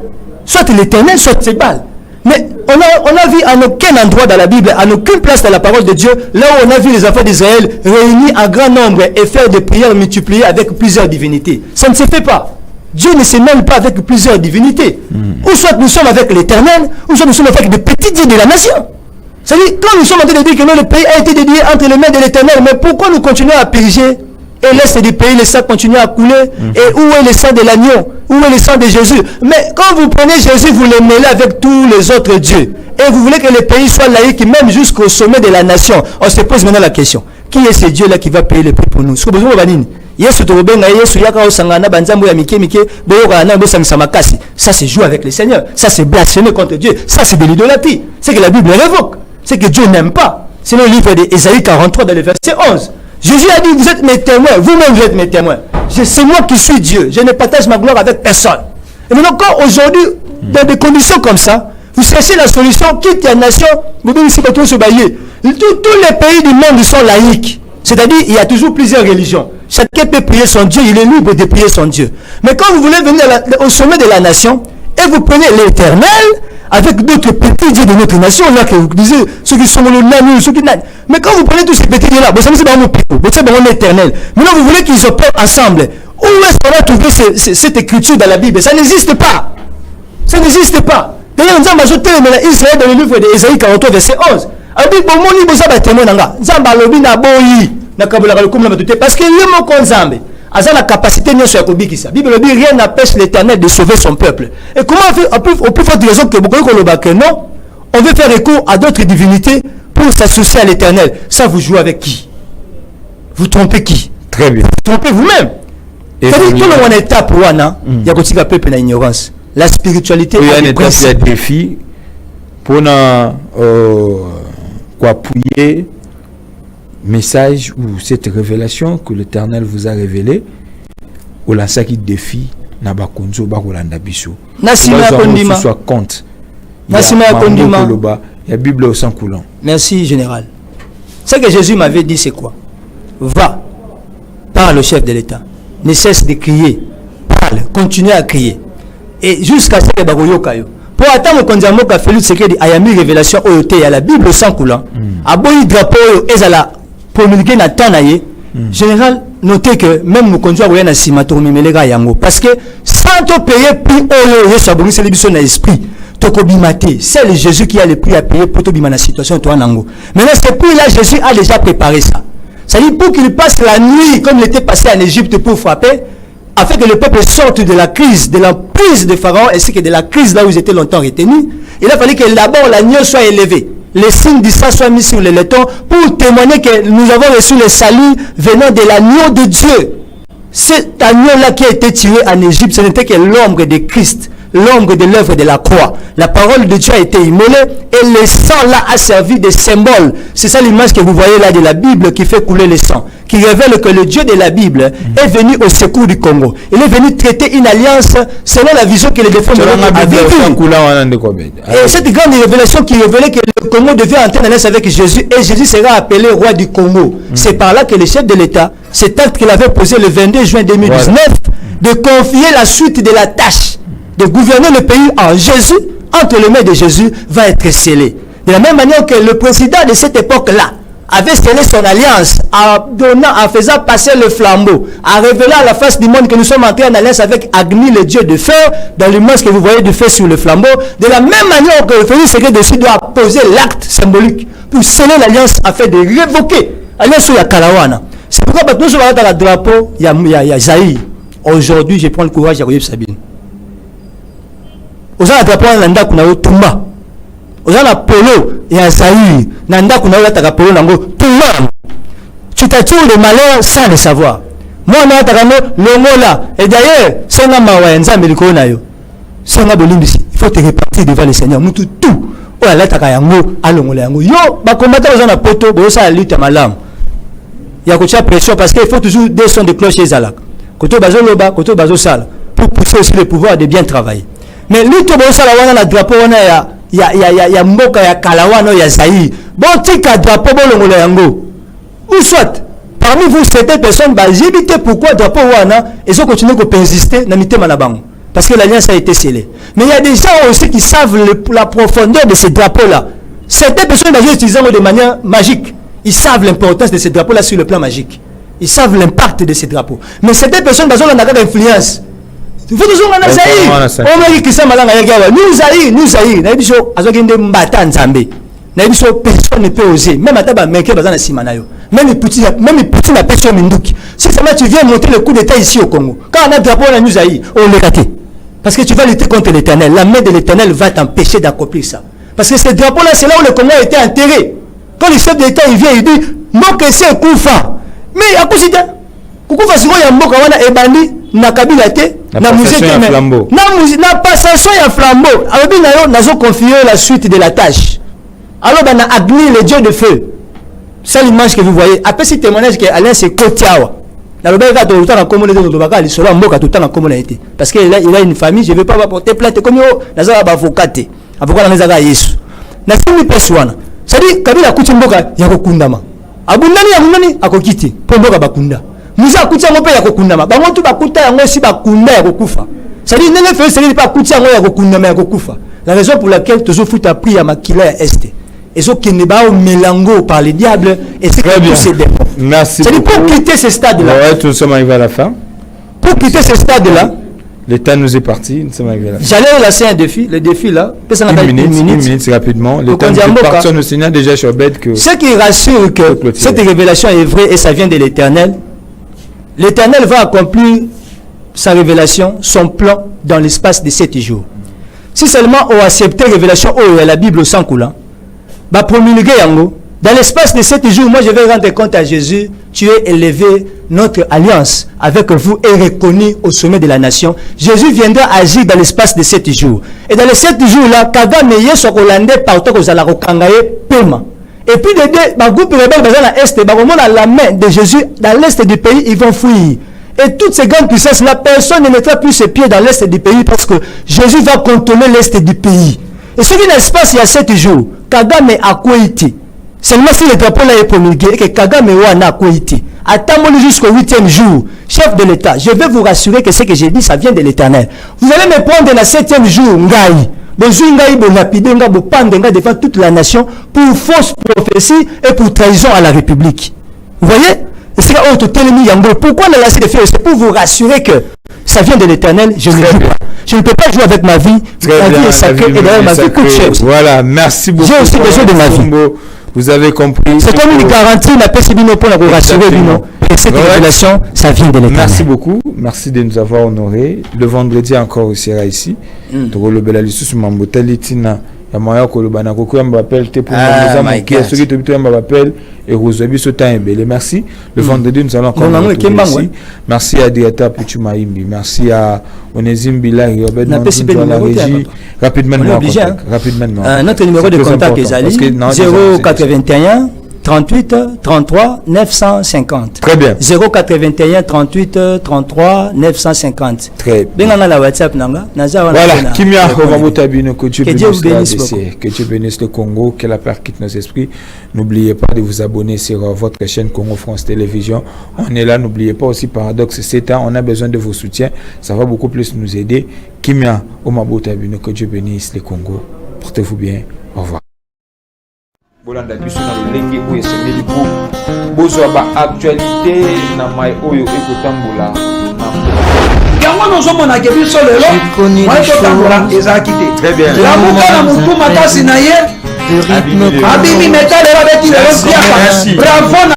Speaker 2: Soit l'Éternel, soit c'est Baal. Mais on a vu en aucun endroit dans la Bible, en aucune place dans la parole de Dieu, là où on a vu les enfants d'Israël réunis en grand nombre et faire des prières multipliées avec plusieurs divinités. Ça ne se fait pas. Dieu ne se mêle pas avec plusieurs divinités. Ou soit nous sommes avec l'Éternel, ou soit nous sommes avec des petits dieux de la nation. C'est-à-dire, quand nous sommes en train de dire que le pays a été dédié entre les mains de l'Éternel, mais pourquoi nous continuons à périger et laisser du pays le sang continuer à couler? Et où est le sang de l'agneau? Où est le sang de Jésus? Mais quand vous prenez Jésus, vous le mêlez avec tous les autres dieux. Et vous voulez que le pays soit laïque, même jusqu'au sommet de la nation. On se pose maintenant la question. Qui est ce Dieu-là qui va payer le prix pour nous? Ça se joue avec le Seigneur. Ça c'est blasphémer contre Dieu. Ça c'est de l'idolâtrie. C'est que la Bible révoque. C'est que Dieu n'aime pas. C'est le livre d'Ésaïe 43 dans le verset 11. Jésus a dit, vous êtes mes témoins. Vous-même vous êtes mes témoins. C'est moi qui suis Dieu. Je ne partage ma gloire avec personne. Et maintenant quand aujourd'hui, dans des conditions comme ça, vous cherchez la solution, quitte la nation, vous devez ici tous les pays du monde sont laïcs. C'est-à-dire, il y a toujours plusieurs religions. Chacun peut prier son Dieu, il est libre de prier son Dieu. Mais quand vous voulez venir au sommet de la nation, et vous prenez l'Éternel, avec d'autres petits dieux de notre nation, là que vous disiez, ceux qui sont le Nanu, ceux qui n'ont. Mais quand vous prenez tous ces petits dieux-là, vous savez, c'est dans mon pays, vous savez, c'est l'Éternel. Maintenant, vous voulez qu'ils opèrent ensemble. Où est-ce qu'on a trouvé cette écriture dans la Bible? Ça n'existe pas. Ça n'existe pas. D'ailleurs, nous avons ajouté Israël dans le livre d'Ésaïe 43, verset 11. Parce que il a la capacité de se faire. La Bible dit rien n'empêche l'Éternel de sauver son peuple. Et comment au plus forte raison que non, on veut faire recours à d'autres divinités pour s'associer à l'Éternel. Ça vous jouez avec qui? Vous trompez qui?
Speaker 3: Très bien.
Speaker 2: Vous trompez vous-même. C'est-à-dire tout le monde est étape pour il y a un peuple dans l'ignorance. La spiritualité
Speaker 3: est un défi pour appuyer message ou cette révélation que l'Éternel vous a révélée au lancer qui défie Nabakonzo Bakolanda Biso. Soit compte. Il y a Bible au sang coulant.
Speaker 2: Merci général. Ce que Jésus m'avait dit c'est quoi? Va, parle au chef de l'État. Ne cesse de crier. Parle, continue à crier. Et jusqu'à ce que Bagoyokayo. Pour attendre qu'on dise que Félix Sekedi a mis révélation au à la Bible au sang coulant. A boyi drapeau et à la promulguer na tanaye. Général, notez que même nous conduisons à na simato mimelega yango parce que sans te payer prix oyo yeso abongi c'est l'émission na esprit. C'est le Jésus qui a le prix à payer pour te bima na situation toi nango. Maintenant ce prix là Jésus a déjà préparé ça. Ça dit pour qu'il passe la nuit comme il était passé en Égypte pour frapper, afin que le peuple sorte de la crise, de l'emprise de Pharaon, ainsi que de la crise là où ils étaient longtemps retenus. Il a fallu que d'abord l'agneau soit élevé, les signes du sang soient mis sur le laiton pour témoigner que nous avons reçu le salut venant de l'agneau de Dieu. Cet agneau-là qui a été tiré en Égypte, ce n'était que l'ombre de Christ, l'ombre de l'œuvre de la croix. La parole de Dieu a été immolée et le sang là a servi de symbole. C'est ça l'image que vous voyez là de la Bible qui fait couler le sang, qui révèle que le Dieu de la Bible est venu au secours du Congo. Il est venu traiter une alliance selon la vision que les défunts avaient vécue. Et cette grande révélation qui révélait que le Congo devait entrer en alliance avec Jésus et Jésus sera appelé roi du Congo. C'est par là que le chef de l'État, cet acte qu'il avait posé le 22 juin 2019, de confier la suite de la tâche de gouverner le pays en Jésus, entre les mains de Jésus, va être scellé. De la même manière que le président de cette époque-là avait scellé son alliance en faisant passer le flambeau, en révélant à la face du monde que nous sommes entrés en alliance avec Agni, le dieu de feu, dans l'image que vous voyez du feu sur le flambeau. De la même manière que le Félix Sekedi dessus doit poser l'acte symbolique pour sceller l'alliance afin de révoquer l'alliance sur la Kalawana. C'est pourquoi nous sommes dans le drapeau, il y a Zaïre. Aujourd'hui, je prends le courage de Royeb Sabine. Aux gens drapeau nanda kuna tumba. Aux gens polo et un saï nanda kuna la polo nango tumba. Tu t'attires le malheur sans le savoir. Moi on a takano longola et d'ailleurs c'est na mawa nzambe liko na yo. C'est na bolimbisi. Il faut te répartir devant le Seigneur. Mutu tout. Oh la taka yango alongola yango. Yo ba combattre aux gens na poto bo ça lutte malam. Il y a coach pression parce qu'il faut toujours des sons de cloche et alak. Koto bazo loba, koto bazo sala pour pousser aussi le pouvoir de bien travailler. Mais lui to bosa la wana na drapeau wana ya mboka ya kalawana ya Zaïre. Bon tika drapeau bolongola yango. Ou soit parmi vous certaines personnes bah j'évite pourquoi drapeau wana et so continuer ko persister na mitema na bango parce que l'alliance a été scellée. Mais il y a des gens aussi qui savent la profondeur de ces drapeaux là. Certaines personnes bah utilisent de manière magique. Ils savent l'importance de ces drapeaux là sur le plan magique. Ils savent l'impact de ces drapeaux. Mais certaines personnes bah ont une influence. Il faut toujours en Zaïre. On m'a dit que ça malanga ya nous Zaïre. Na biso azokende mbata nzambe. Na biso personne ne peut oser. Même ataba meke bazana simana yo. Même petit la personne minduki. Si ça tu viens monter le coup d'état ici au Congo. Quand on a drapeau na nous Zaïre, on le raté. Parce que tu vas lutter contre l'Éternel. La main de l'Éternel va t'empêcher d'accomplir ça. Parce que ce drapeau là c'est là où le Congo a été enterré. Quand le chef d'État il vient il dit non que c'est Koufa. Mais à cause de Koufa siko ya mboka wana ebandi na kabila te na musée na passation ya flambeau alobi na yo nazo confier la suite de la tâche alors ben na Agni le dieu de feu c'est l'image que vous voyez après ce témoignage que Alain c'est Kotiawa na loba ka to utana komole to baka li solo mboka to utana komole été parce que il a une famille je vais pas porter plainte comme yo nazo ba avocat te avocat na zaka Yesu na simi peswana c'est dit kabila kuti mboka ya kokundama abundani akokiti po mboka bakunda muza akutia ngope ya kokundama bango tu bakuta yango si bakunda ya kokufa ça dit nene fait c'est pas akutia yango ya kokundama ya kokufa la raison pour laquelle toujours fout à prier à makila ya est et ce qui n'est pas au mélango par les diables et c'est que tous ces démons.
Speaker 3: Merci.
Speaker 2: C'est dit pour quitter ce stade là.
Speaker 3: Ouais, nous sommes arrivés à la fin.
Speaker 2: Pour quitter ce stade là,
Speaker 3: le temps nous est parti, nous sommes arrivés à la fin.
Speaker 2: J'allais lancer un défi, le défi là,
Speaker 3: une minute rapidement. Le temps nous est parti, nous signale déjà sur bête que
Speaker 2: ce qui rassure que cette révélation est vraie et ça vient de l'Éternel. L'Éternel va accomplir sa révélation, son plan dans l'espace de 7 jours. Si seulement on accepte la révélation, oh, la Bible sans coulant, bah promulguer yango. Dans l'espace de 7 jours, moi je vais rendre compte à Jésus, tu es élevé, notre alliance avec vous est reconnue au sommet de la nation. Jésus viendra agir dans l'espace de 7 jours. Et dans les 7 jours là, Kagame yeso Hollandais partout aux ala Kangaye paiement. Et puis les deux groupes rebelles dans l'est, la main de Jésus dans l'est du pays, ils vont fuir. Et toutes ces grandes puissances là, personne ne mettra plus ses pieds dans l'est du pays parce que Jésus va contrôler l'est du pays. Et ce qui l'espace il y a 7 jours, Kagame a quoi été? Seulement si le drapeau là est promulgué et que Kagame wana a quoi été? Attendons jusqu'au 8e jour, chef de l'État, je vais vous rassurer que ce que j'ai dit, ça vient de l'Éternel. Vous allez me prendre le 7e jour, Ngaï. Devant toute la nation pour fausse prophétie et pour trahison à la République. Vous voyez? Pourquoi le laisser de faire? C'est pour vous rassurer que ça vient de l'Éternel. Je ne joue pas. Je ne peux pas jouer avec ma vie. Ma vie est sacrée et d'ailleurs ma vie coûte cher.
Speaker 3: Voilà, merci beaucoup.
Speaker 2: J'ai aussi besoin de ma vie.
Speaker 3: Vous avez compris.
Speaker 2: C'est comme une garantie, la PCBino pour la rassurer, et cette révélation, ça vient de l'Éternel.
Speaker 3: Merci beaucoup. Merci de nous avoir honorés. Le vendredi encore, il sera ici. Le vendredi nous allons encore ici. Merci à Diata Puchumaimbi, merci à Onésime Bilay, rapidement
Speaker 2: notre numéro de contact est 081 38 33 950.
Speaker 3: Très bien.
Speaker 2: 081 38 33 950.
Speaker 3: Très bien.
Speaker 2: La WhatsApp nanga.
Speaker 3: Voilà. Kimia Romabotabino, que Dieu bénisse le Congo, que la paix quitte nos esprits. N'oubliez pas de vous abonner sur votre chaîne Congo France Télévision. On est là. N'oubliez pas aussi Paradoxe 7 ans. On a besoin de vos soutiens. Ça va beaucoup plus nous aider. Kimia Romabotabino, que Dieu bénisse le Congo. Portez-vous bien. Au revoir. Bolanda biso na lolenge oyo esengeli po bozwa ba actualité na mai oyo ekotambola na
Speaker 4: yango nozomona ke biso lelo mai ekotambola ezalaki te.
Speaker 3: Très bien.
Speaker 4: Lamuka na mutu makasi na ye abimi metale babeti lelo bravo.